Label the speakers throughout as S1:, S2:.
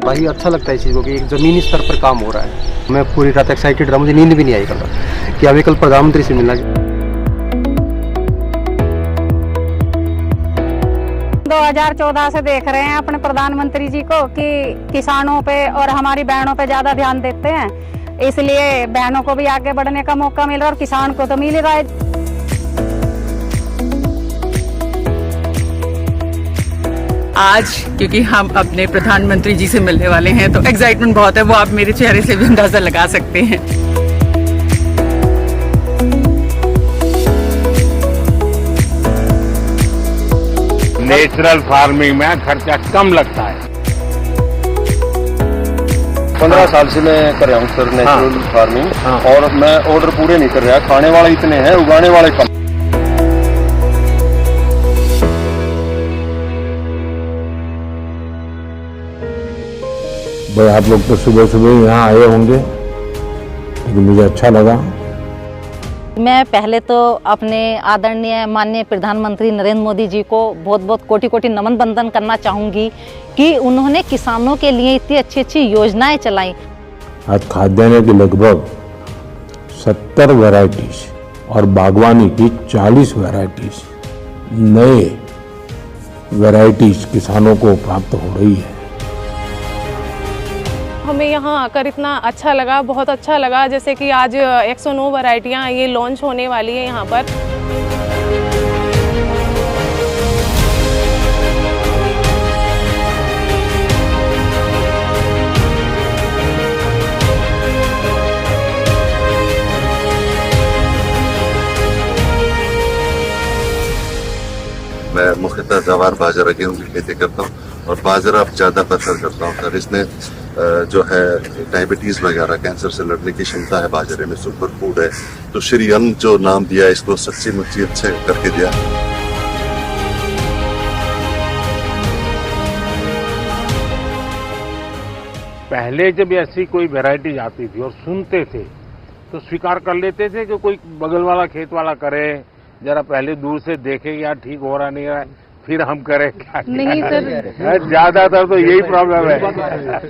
S1: भाई अच्छा लगता है इस चीज़ को कि एक ज़मीनी स्तर पर काम हो रहा है। मैं पूरी रात एक्साइटेड रहा, मुझे नींद भी नहीं आई कल कि हमें कल प्रधानमंत्री से मिलना।
S2: 2014 से देख रहे हैं अपने प्रधानमंत्री जी को कि किसानों पे और हमारी बहनों पे ज्यादा ध्यान देते हैं, इसलिए बहनों को भी आगे बढ़ने का मौका मिल रहा है और किसान को तो मिल रहा है।
S3: आज क्योंकि हम अपने प्रधानमंत्री जी से मिलने वाले हैं तो एक्साइटमेंट बहुत है, वो आप मेरे चेहरे से भी अंदाजा लगा सकते हैं।
S4: नेचुरल फार्मिंग में खर्चा कम लगता है।
S5: 15 साल से मैं कर रहा हूँ सर नेचुरल फार्मिंग। और मैं ऑर्डर पूरे नहीं कर रहा, खाने वाले इतने हैं, उगाने वाले कम।
S6: भाई आप लोग तो सुबह सुबह यहाँ आए होंगे, लेकिन मुझे अच्छा लगा।
S7: मैं पहले तो अपने आदरणीय माननीय प्रधानमंत्री नरेंद्र मोदी जी को बहुत बहुत कोटि कोटि नमन बंदन करना चाहूँगी कि उन्होंने किसानों के लिए इतनी अच्छी अच्छी योजनाएं चलाई।
S6: आज खाद्यान्न की लगभग 70 वैरायटीज और बागवानी की 40 वैरायटीज नए वैरायटीज किसानों को प्राप्त हो रही है।
S8: हमें यहाँ आकर इतना अच्छा लगा, बहुत अच्छा लगा। जैसे कि आज 109 वैरायटियाँ ये लॉन्च होने वाली है यहाँ पर।
S9: मैं मुख्यतः जवार बाजरा गेहूं की खेती करता हूँ और बाजरा ज़्यादा प्रेफर करता हूँ सर। इसमें जो है डायबिटीज़ वगैरह कैंसर से लड़ने की क्षमता है बाजरे में, सुपर फूड है। तो श्री अन्न जो नाम दिया इसको सच्ची मुच्ची अच्छे करके दिया।
S4: पहले जब ऐसी कोई वैरायटी आती थी और सुनते थे तो स्वीकार कर लेते थे कि कोई बगल वाला खेत वाला करे, जरा पहले दूर से देखे यार ठीक हो रहा नहीं रहा, फिर हम करें क्या।
S8: नहीं सर,
S4: ज्यादातर तो यही प्रॉब्लम है।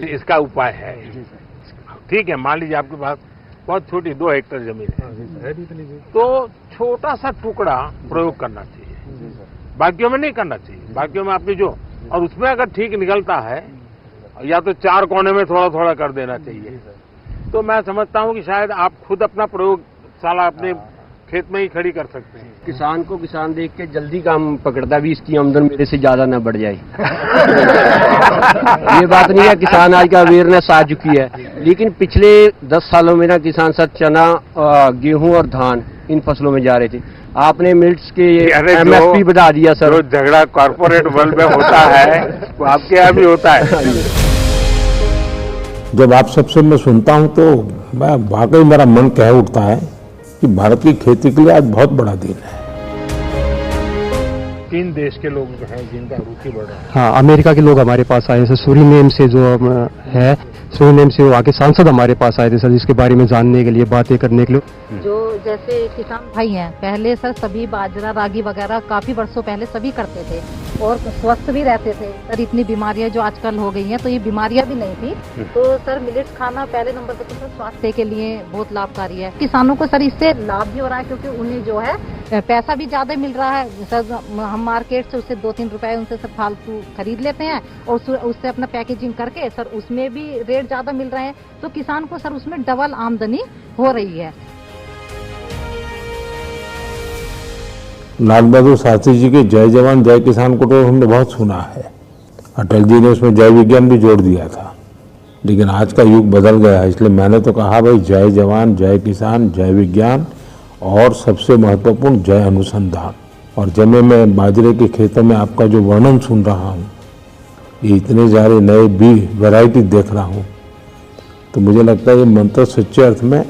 S4: इसका उपाय है, ठीक है। मान लीजिए आपके पास बहुत छोटी 2 हेक्टेयर जमीन है तो छोटा सा टुकड़ा प्रयोग करना चाहिए, बाकियों में नहीं करना चाहिए। बाकियों में आपकी जो, और उसमें अगर ठीक निकलता है या तो 4 कोने में थोड़ा थोड़ा कर देना चाहिए। तो मैं समझता हूँ कि शायद आप खुद अपना प्रयोगशाला अपने खेत में ही खड़ी कर सकते हैं।
S5: किसान को किसान देख के जल्दी काम पकड़ता भी, इसकी आमदन मेरे से ज्यादा ना बढ़ जाए। ये बात नहीं है, किसान आज का अवेयरनेस आ चुकी है, लेकिन पिछले 10 सालों में ना किसान सब चना, गेहूं और धान इन फसलों में जा रहे थे। आपने मिल्ट्स के MSP बढ़ा दिया सर।
S4: जो झगड़ा कॉर्पोरेट वर्ल्ड में होता है वो आपके यहाँ भी होता है।
S6: जब आप सबसे मैं सुनता हूँ तो मैं वाकई मेरा मन कह उठता है कि भारत की खेती के लिए आज बहुत बड़ा दिन है।
S4: 3 देश के लोग हैं जिनका रुचि बढ़ रहा है।
S1: हाँ, अमेरिका के लोग हमारे पास आए हैं, सूरीनेम से जो है, सूरीनेम से वो आके सांसद हमारे पास आए थे सर, जिसके बारे में जानने के लिए, बातें करने के लिए।
S7: जो जैसे किसान भाई हैं, पहले सर सभी बाजरा रागी वगैरह काफी वर्षों पहले सभी करते थे और स्वस्थ भी रहते थे सर। इतनी बीमारियां जो आजकल हो गई हैं तो ये बीमारियां भी नहीं थी। तो सर मिलेट्स खाना पहले नंबर पर तो सर स्वास्थ्य के लिए बहुत लाभकारी है। किसानों को सर इससे लाभ भी हो रहा है क्योंकि उन्हें जो है पैसा भी ज्यादा मिल रहा है सर। हम मार्केट से उससे 2-3 रुपए उनसे सर फालतू खरीद लेते हैं और उससे अपना पैकेजिंग करके सर उसमें भी रेट ज्यादा मिल रहे हैं, तो किसान को सर उसमें डबल आमदनी हो रही है।
S6: लाल बहादुर शास्त्री जी के जय जवान जय किसान को तो हमने बहुत सुना है। अटल जी ने उसमें जय विज्ञान भी जोड़ दिया था, लेकिन आज का युग बदल गया है, इसलिए मैंने तो कहा भाई जय जवान जय किसान जय विज्ञान और सबसे महत्वपूर्ण जय अनुसंधान। और जब मैं बाजरे के खेतों में आपका जो वर्णन सुन रहा हूँ, ये इतने सारे नए बीज वैरायटी देख रहा हूँ, तो मुझे लगता है ये मंत्र सच्चे अर्थ में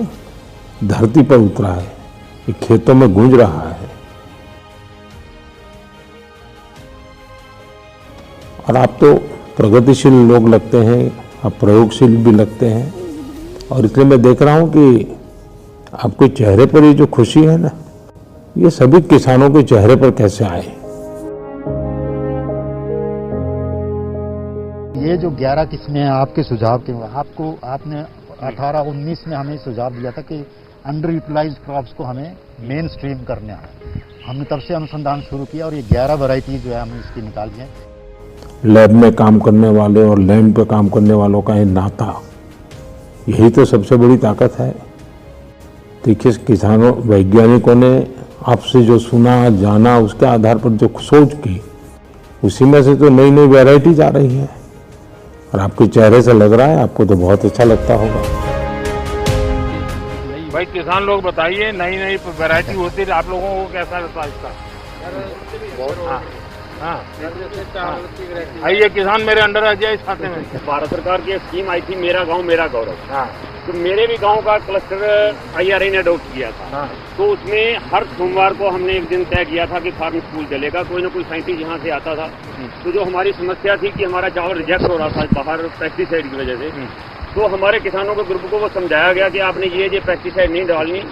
S6: धरती पर उतरा है, ये खेतों में गूंज रहा है। और आप तो प्रगतिशील लोग लगते हैं, आप प्रयोगशील भी लगते हैं, और इसलिए मैं देख रहा हूं कि आपके चेहरे पर ये जो खुशी है ना, ये सभी किसानों के चेहरे पर कैसे आए।
S10: ये जो 11 किस्में हैं आपके सुझाव के, आपने 18-19 में हमें सुझाव दिया था कि अंडर यूटिलाइज्ड क्रॉप्स को हमें मेन स्ट्रीम करना है। हमने तब से अनुसंधान शुरू किया और ये 11 वैरायटी जो है हमने इसकी निकाली है।
S6: लैब में काम करने वाले और लैंड पे काम करने वालों का ये नाता, यही तो सबसे बड़ी ताकत है। देखिए, किसानों वैज्ञानिकों ने आपसे जो सुना जाना, उसके आधार पर जो सोच की, उसी में से तो नई नई वैरायटीज आ रही हैं। और आपके चेहरे से लग रहा है आपको तो बहुत अच्छा लगता होगा।
S4: भाई किसान लोग बताइए, नई नई वैरायटी होती है, आप लोगों को कैसा लगता है इसका? आइए किसान मेरे अंडर आ जाए इस खाते में।
S5: भारत सरकार की स्कीम आई थी मेरा गांव मेरा गौरव। तो मेरे भी गांव का क्लस्टर IRA ने अडॉप्ट किया था। तो उसमें हर सोमवार को हमने एक दिन तय किया था कि फार्म स्कूल चलेगा, कोई ना कोई साइंटिस्ट यहाँ से आता था। तो जो हमारी समस्या थी कि हमारा चावल रिजेक्ट हो रहा था बाहर पेस्टिसाइड की वजह से, तो हमारे किसानों के ग्रुप को वो समझाया गया कि आपने ये पेस्टिसाइड नहीं डालनी,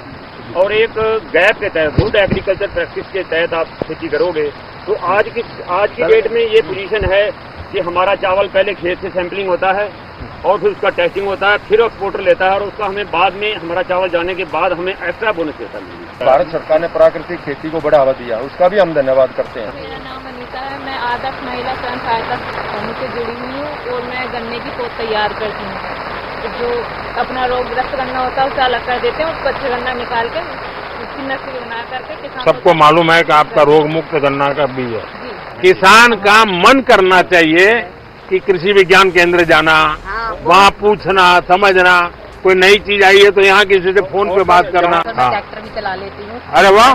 S5: और एक गैप के तहत गुड एग्रीकल्चर प्रैक्टिस के तहत आप खेती करोगे। तो आज की डेट में ये पोजीशन है कि हमारा चावल पहले खेत से सैंपलिंग होता है और फिर उसका टेस्टिंग होता है, फिर एक्सपोर्टर लेता है और उसका हमें बाद में, हमारा चावल जाने के बाद हमें एक्स्ट्रा बोनस देता है।
S11: भारत सरकार ने प्राकृतिक खेती को बढ़ावा दिया, उसका भी हम धन्यवाद करते हैं।
S12: मेरा नाम अनीता है, मैं आदर्श महिला स्वयं सहायता समूह से जुड़ी हुई हूँ और मैं गन्ने की पौध तैयार करती हूँ। जो अपना रोगग्रस्त गन्ना होता है उसे अलग कर देते हैं, उसको अच्छा गन्ना निकाल के उसकी नस्ल बना करके
S4: सबको मालूम है कि आपका रोग मुक्त गन्ना का बीज है। किसान का मन करना चाहिए कि कृषि विज्ञान केंद्र जाना, वहाँ पूछना समझना, कोई नई चीज आई है तो यहाँ किसी से फोन पे बात करना।
S12: ट्रैक्टर भी चला लेती हूँ।
S4: अरे वाह।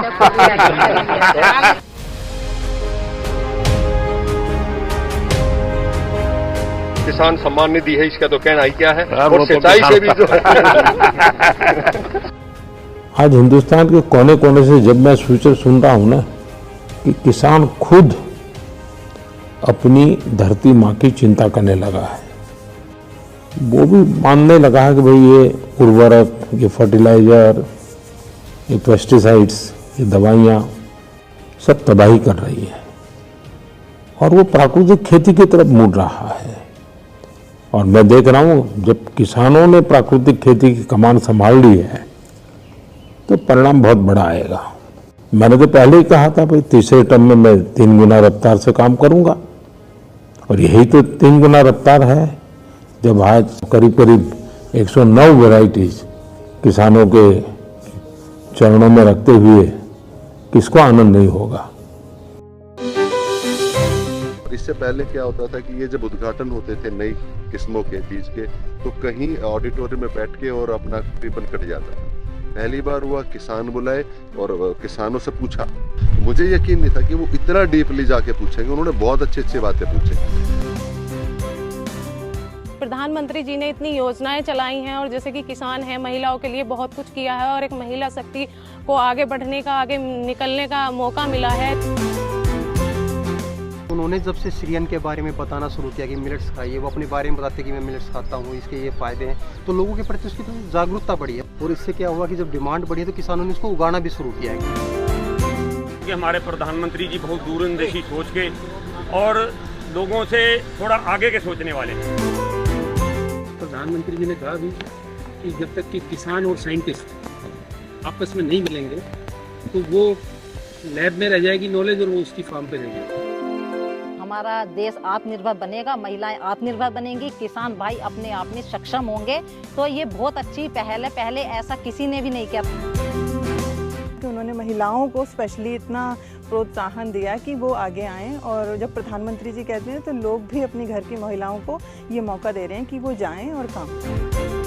S11: किसान सम्मान निधि है, इसका तो कहना ही क्या है। और सिंचाई से भी जो
S6: आज हिंदुस्तान के कोने कोने से जब मैं फ्यूचर सुन रहा हूं ना कि किसान खुद अपनी धरती माँ की चिंता करने लगा है, वो भी मानने लगा है कि भाई ये उर्वरक, ये फर्टिलाइजर, ये पेस्टिसाइड्स, ये दवाइयाँ सब तबाही कर रही है और वो प्राकृतिक खेती की तरफ मुड़ रहा है। और मैं देख रहा हूँ जब किसानों ने प्राकृतिक खेती की कमान संभाल ली है तो परिणाम बहुत बड़ा आएगा। मैंने तो पहले ही कहा था भाई तीसरे टर्म में मैं 3 गुना रफ्तार से काम करूंगा, और यही तो 3 गुना रफ्तार है जब आज करीब करीब 109 वैरायटीज किसानों के चरणों में रखते हुए किसको आनंद नहीं होगा।
S9: इससे पहले क्या होता था कि ये जब उद्घाटन होते थे नई किस्मों के बीज के, तो कहीं ऑडिटोरियम में बैठ के और अपना रिबन कट जाता था। पहली बार हुआ किसान बुलाए और किसानों से पूछा, मुझे यकीन नहीं था कि वो इतना डीपली जाके पूछेंगे। उन्होंने बहुत अच्छी बातें पूछी।
S8: प्रधानमंत्री जी ने इतनी योजनाएं चलाई हैं और जैसे कि किसान है, महिलाओं के लिए बहुत कुछ किया है और एक महिला शक्ति को आगे बढ़ने का, आगे निकलने का मौका मिला है।
S1: उन्होंने जब से सीरियन के बारे में बताना शुरू किया कि मिलेट्स खाइए, वो अपने बारे में बताते कि मैं मिलेट्स खाता हूँ, इसके ये फायदे हैं, तो लोगों के प्रति उसकी तो जागरूकता बढ़ी है। और इससे क्या हुआ कि जब डिमांड बढ़ी है तो किसानों ने इसको उगाना भी शुरू किया है।
S5: कि हमारे प्रधानमंत्री जी बहुत दूरंदेशी सोच के और लोगों से थोड़ा आगे के सोचने वाले हैं।
S13: प्रधानमंत्री जी ने कहा भी कि जब तक कि किसान और साइंटिस्ट आपस में नहीं मिलेंगे तो वो लैब में रह जाएगी नॉलेज और वो उसकी फार्म पे रहेगी।
S7: हमारा देश आत्मनिर्भर बनेगा, महिलाएं आत्मनिर्भर बनेंगी, किसान भाई अपने आप में सक्षम होंगे, तो ये बहुत अच्छी पहल है। पहले ऐसा किसी ने भी नहीं किया।
S14: उन्होंने महिलाओं को स्पेशली इतना प्रोत्साहन दिया कि वो आगे आएं, और जब प्रधानमंत्री जी कहते हैं तो लोग भी अपनी घर की महिलाओं को ये मौका दे रहे हैं कि वो जाएं और काम करें।